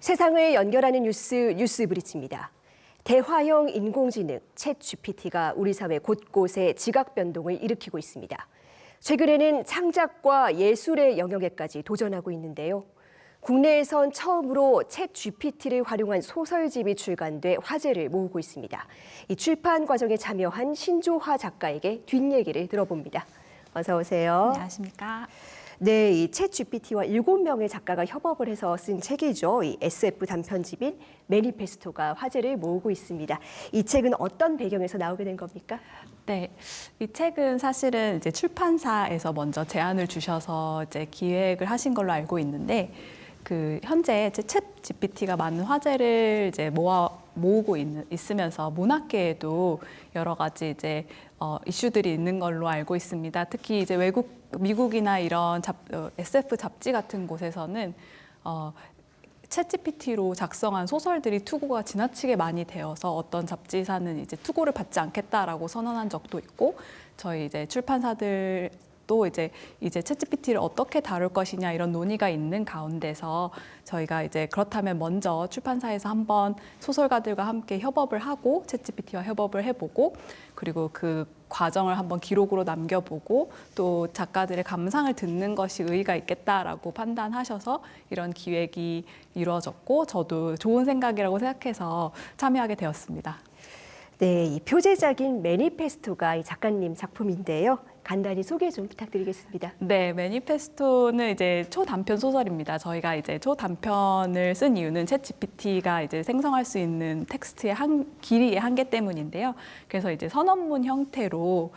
세상을 연결하는 뉴스 브릿지입니다. 대화형 인공지능 챗 GPT가 우리 사회 곳곳에 지각 변동을 일으키고 있습니다. 최근에는 창작과 예술의 영역에까지 도전하고 있는데요. 국내에선 처음으로 챗 GPT를 활용한 소설집이 출간돼 화제를 모으고 있습니다. 이 출판 과정에 참여한 신조화 작가에게 뒷얘기를 들어봅니다. 어서 오세요. 안녕하십니까. 네, 이 챗 GPT와 7명의 작가가 협업을 해서 쓴 책이죠. 이 SF 단편집인 매니페스토가 화제를 모으고 있습니다. 이 책은 어떤 배경에서 나오게 된 겁니까? 네, 이 책은 사실은 이제 출판사에서 먼저 제안을 주셔서 이제 기획을 하신 걸로 알고 있는데, 현재 챗 GPT가 많은 화제를 이제 모으고 있으면서 문학계에도 여러 가지 이제 이슈들이 있는 걸로 알고 있습니다. 특히 이제 미국이나 이런 SF 잡지 같은 곳에서는 챗 GPT로 작성한 소설들이 투고가 지나치게 많이 되어서 어떤 잡지사는 이제 투고를 받지 않겠다라고 선언한 적도 있고, 저희 이제 출판사들 또 이제 챗 GPT를 어떻게 다룰 것이냐 이런 논의가 있는 가운데서 저희가 이제 그렇다면 먼저 출판사에서 한번 소설가들과 함께 협업을 하고 챗 GPT와 협업을 해보고, 그리고 그 과정을 한번 기록으로 남겨보고 또 작가들의 감상을 듣는 것이 의의가 있겠다라고 판단하셔서 이런 기획이 이루어졌고, 저도 좋은 생각이라고 생각해서 참여하게 되었습니다. 네, 이 표제작인 매니페스토가 이 작가님 작품인데요. 간단히 소개 좀 부탁드리겠습니다. 네, 매니페스토는 이제 초단편 소설입니다. 저희가 이제 초단편을 쓴 이유는 챗 GPT가 이제 생성할 수 있는 텍스트의 길이의 한계 때문인데요. 그래서 이제 선언문 형태로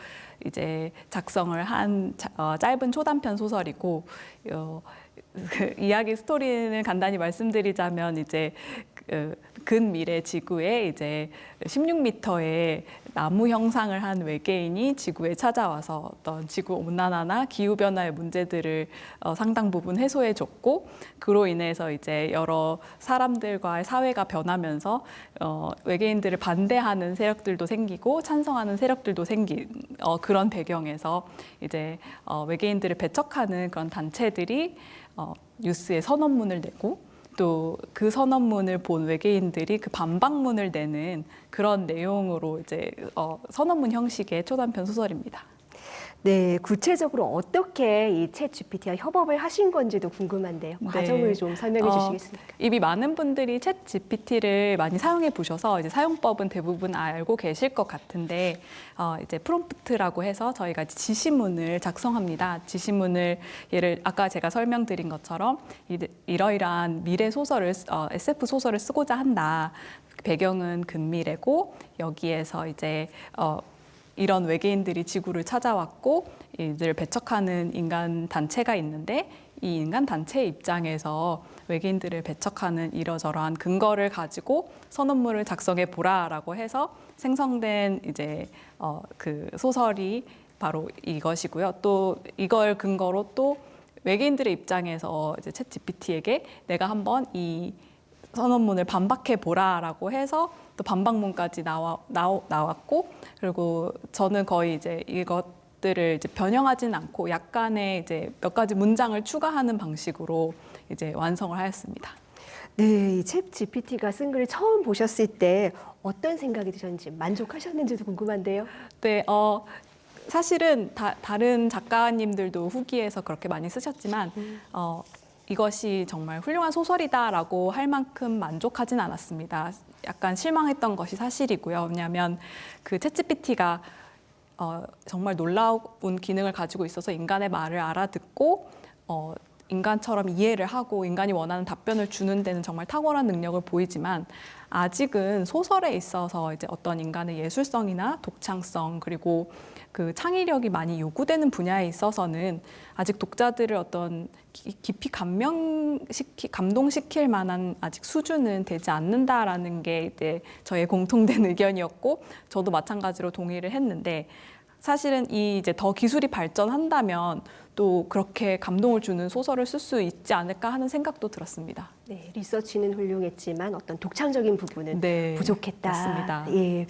이제 작성을 한 짧은 초단편 소설이고, 그 이야기 스토리는 간단히 말씀드리자면 이제 근미래 지구에 이제 16m의 나무 형상을 한 외계인이 지구에 찾아와서 어떤 지구 온난화나 기후 변화의 문제들을 상당 부분 해소해 줬고, 그로 인해서 이제 여러 사람들과의 사회가 변하면서 외계인들을 반대하는 세력들도 생기고 찬성하는 세력들도 생긴 그런 배경에서 이제 외계인들을 배척하는 그런 단체들이 뉴스에 선언문을 내고, 또 그 선언문을 본 외계인들이 그 반박문을 내는 그런 내용으로 이제 선언문 형식의 초단편 소설입니다. 네, 구체적으로 어떻게 이 챗 GPT와 협업을 하신 건지도 궁금한데요. 과정을 네. 좀 설명해 주시겠습니까? 이미 많은 분들이 챗 GPT를 많이 사용해 보셔서 이제 사용법은 대부분 알고 계실 것 같은데, 이제 프롬프트라고 해서 저희가 지시문을 작성합니다. 지시문을 아까 제가 설명드린 것처럼 이러이러한 미래 소설을 SF 소설을 쓰고자 한다. 배경은 근미래고 여기에서 이제 이런 외계인들이 지구를 찾아왔고 이들을 배척하는 인간 단체가 있는데, 이 인간 단체의 입장에서 외계인들을 배척하는 이러저러한 근거를 가지고 선언문을 작성해 보라라고 해서 생성된 이제 그 소설이 바로 이것이고요. 또 이걸 근거로 또 외계인들의 입장에서 이제 챗 GPT에게 내가 한번 이 선언문을 반박해 보라라고 해서 또 반박문까지 나왔고, 그리고 저는 거의 이제 이것들을 이제 변형하진 않고 약간의 이제 몇 가지 문장을 추가하는 방식으로 이제 완성을 하였습니다. 네, 이 챗 GPT가 쓴 글을 처음 보셨을 때 어떤 생각이 드셨는지, 만족하셨는지도 궁금한데요. 네, 사실은 다른 작가님들도 후기에서 그렇게 많이 쓰셨지만 이것이 정말 훌륭한 소설이다라고 할 만큼 만족하진 않았습니다. 약간 실망했던 것이 사실이고요. 왜냐하면 그 챗 GPT가 정말 놀라운 기능을 가지고 있어서 인간의 말을 알아듣고 인간처럼 이해를 하고 인간이 원하는 답변을 주는 데는 정말 탁월한 능력을 보이지만, 아직은 소설에 있어서 이제 어떤 인간의 예술성이나 독창성 그리고 그 창의력이 많이 요구되는 분야에 있어서는 아직 독자들을 어떤 깊이 감동시킬 만한 아직 수준은 되지 않는다라는 게 이제 저의 공통된 의견이었고, 저도 마찬가지로 동의를 했는데, 사실은 이제 더 기술이 발전한다면 또 그렇게 감동을 주는 소설을 쓸 수 있지 않을까 하는 생각도 들었습니다. 네, 리서치는 훌륭했지만 어떤 독창적인 부분은 네, 부족했다. 맞습니다. 예.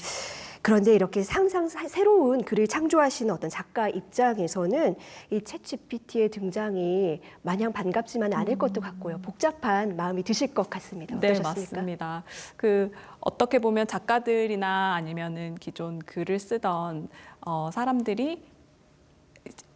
그런데 이렇게 항상 새로운 글을 창조하시는 어떤 작가 입장에서는 이 챗GPT의 등장이 마냥 반갑지만 않을 것도 같고요. 복잡한 마음이 드실 것 같습니다. 네, 어떠셨습니까? 맞습니다. 어떻게 보면 작가들이나 아니면은 기존 글을 쓰던 사람들이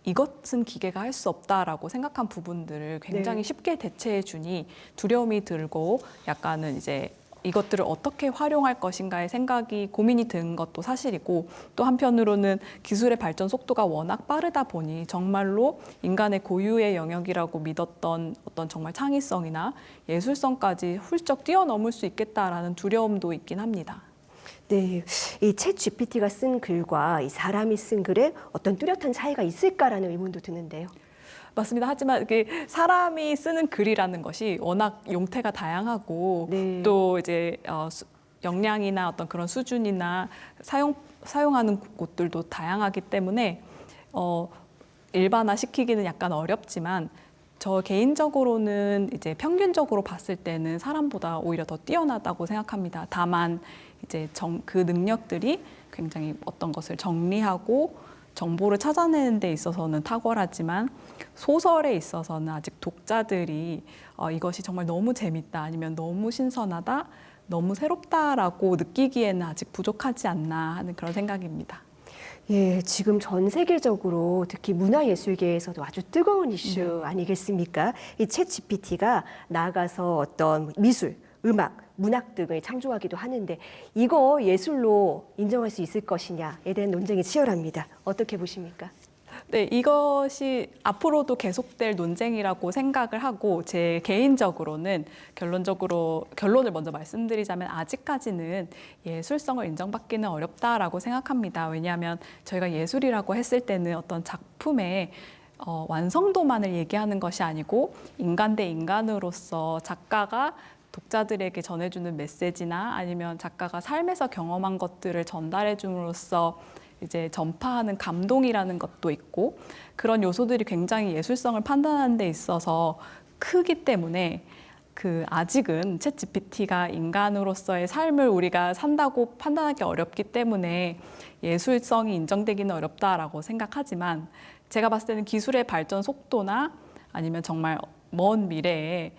이것은 기계가 할 수 없다라고 생각한 부분들을 굉장히 네. 쉽게 대체해 주니 두려움이 들고 약간은 이제 이것들을 어떻게 활용할 것인가의 생각이 고민이 든 것도 사실이고, 또 한편으로는 기술의 발전 속도가 워낙 빠르다 보니 정말로 인간의 고유의 영역이라고 믿었던 어떤 정말 창의성이나 예술성까지 훌쩍 뛰어넘을 수 있겠다라는 두려움도 있긴 합니다. 네, 이 챗 GPT가 쓴 글과 이 사람이 쓴 글에 어떤 뚜렷한 차이가 있을까라는 의문도 드는데요. 맞습니다. 하지만 이게 사람이 쓰는 글이라는 것이 워낙 용태가 다양하고 네. 또 이제 역량이나 어떤 그런 수준이나 사용하는 곳들도 다양하기 때문에 일반화 시키기는 약간 어렵지만, 저 개인적으로는 이제 평균적으로 봤을 때는 사람보다 오히려 더 뛰어나다고 생각합니다. 다만 이제 그 능력들이 굉장히 어떤 것을 정리하고 정보를 찾아내는 데 있어서는 탁월하지만, 소설에 있어서는 아직 독자들이 이것이 정말 너무 재밌다, 아니면 너무 신선하다, 너무 새롭다라고 느끼기에는 아직 부족하지 않나 하는 그런 생각입니다. 예, 지금 전 세계적으로 특히 문화예술계에서도 아주 뜨거운 이슈 아니겠습니까? 이 챗 GPT가 나아가서 어떤 미술, 음악, 문학 등을 창조하기도 하는데 이거 예술로 인정할 수 있을 것이냐에 대한 논쟁이 치열합니다. 어떻게 보십니까? 네, 이것이 앞으로도 계속될 논쟁이라고 생각을 하고, 제 개인적으로는 결론을 먼저 말씀드리자면 아직까지는 예술성을 인정받기는 어렵다라고 생각합니다. 왜냐하면 저희가 예술이라고 했을 때는 어떤 작품의 완성도만을 얘기하는 것이 아니고, 인간 대 인간으로서 작가가 독자들에게 전해주는 메시지나 아니면 작가가 삶에서 경험한 것들을 전달해 줌으로써 이제 전파하는 감동이라는 것도 있고, 그런 요소들이 굉장히 예술성을 판단하는 데 있어서 크기 때문에 아직은 챗 GPT가 인간으로서의 삶을 우리가 산다고 판단하기 어렵기 때문에 예술성이 인정되기는 어렵다라고 생각하지만, 제가 봤을 때는 기술의 발전 속도나 아니면 정말 먼 미래에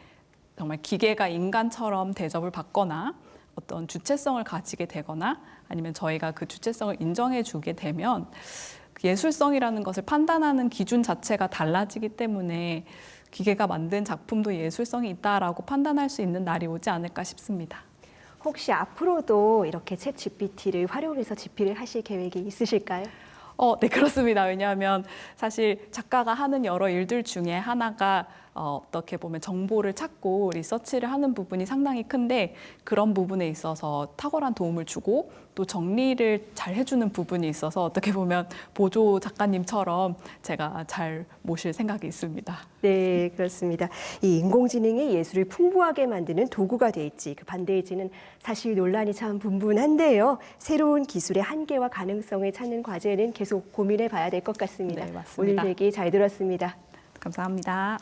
정말 기계가 인간처럼 대접을 받거나 어떤 주체성을 가지게 되거나 아니면 저희가 그 주체성을 인정해 주게 되면 예술성이라는 것을 판단하는 기준 자체가 달라지기 때문에 기계가 만든 작품도 예술성이 있다라고 판단할 수 있는 날이 오지 않을까 싶습니다. 혹시 앞으로도 이렇게 챗 GPT를 활용해서 집필을 하실 계획이 있으실까요? 네, 그렇습니다. 왜냐하면 사실 작가가 하는 여러 일들 중에 하나가 어떻게 보면 정보를 찾고 리서치를 하는 부분이 상당히 큰데, 그런 부분에 있어서 탁월한 도움을 주고 또 정리를 잘 해주는 부분이 있어서 어떻게 보면 보조 작가님처럼 제가 잘 모실 생각이 있습니다. 네, 그렇습니다. 이 인공지능이 예술을 풍부하게 만드는 도구가 될지, 그 반대일지는 사실 논란이 참 분분한데요. 새로운 기술의 한계와 가능성을 찾는 과제는 계속 고민해 봐야 될 것 같습니다. 네, 맞습니다. 오늘 얘기 잘 들었습니다. 감사합니다.